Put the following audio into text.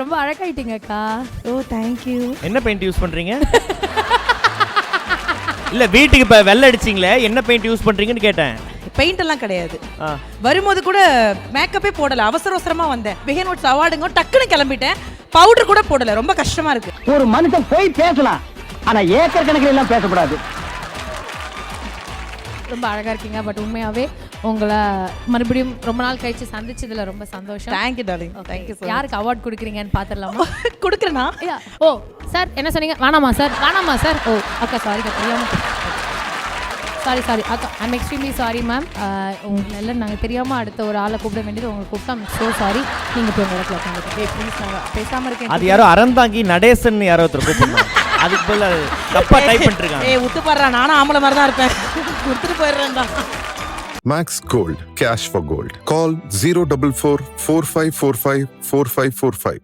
ரொம்ப அழகாயிட்டீங்கக்கா. ஓ தேங்க்யூ. என்ன paint use பண்றீங்க? இல்ல வீட்டுக்கு இப்ப வெள்ளை அடிச்சிங்களே, என்ன பெயிண்ட் யூஸ் பண்றீங்கன்னு கேட்டேன். பெயிண்ட் எல்லாம் கிடையாது. வரும்போது கூட மேக்கப்பே போடல, அவசர அவசரமா வந்தேன். பிஹே நோட்ஸ் அவார்டுங்க டக்குன்னு கிளம்பிட்டேன். பவுடர் கூட போடல, ரொம்ப கஷ்டமா இருக்கு. ஒரு மனுஷன் போய் பேசலாம், ஆனா ஏக்கர் கணக்கில் எல்லாம் பேசக்கூடாது. ரொம்ப அழகா இருக்கீங்க. பட் உண்மையாவே உங்களை மறுபடியும் ரொம்ப நாள் கழிச்சு சந்திச்சதுல ரொம்ப சந்தோஷம். Thank you darling. தேங்க்யூ. யாருக்கு அவார்ட் கொடுக்குறீங்கன்னு பாத்துடலாமா? கொடுக்குறேனா? ஓ சார் என்ன சொன்னீங்க? வேணாமா சார்? வேணாமா சார்? ஓ அக்கா சாரி தெரியாம. சாரி அக்கா, ஐம் எக்ஸ்ட்ரீம்லி சாரி மேம். உங்களை எல்லாம் நாங்கள் தெரியாமல் அடுத்த ஒரு ஆளை கூப்பிட வேண்டியது உங்களுக்கு கூப்பிட்டா ஐம் ஸோ சாரி. நீங்கள் போய் உங்கள் இடத்துல உட்காந்து ப்ளீஸ் நாங்கள் பேசாமல் இருக்கேன். அது யாரோ அறந்தாங்கி நடேசன் யாரோ ஒருத்தர் கூப்பிடணும். அதுக்கு பதிலா தப்பா டைப் பண்ணிருக்காங்க. விட்டு பாடுறா, நானும் ஆம்பளை மாதிரி தான் இருப்பேன். கொடுத்துட்டு போயிடுறேன்டா. Max Gold, cash for gold. Call 044 4545 4545.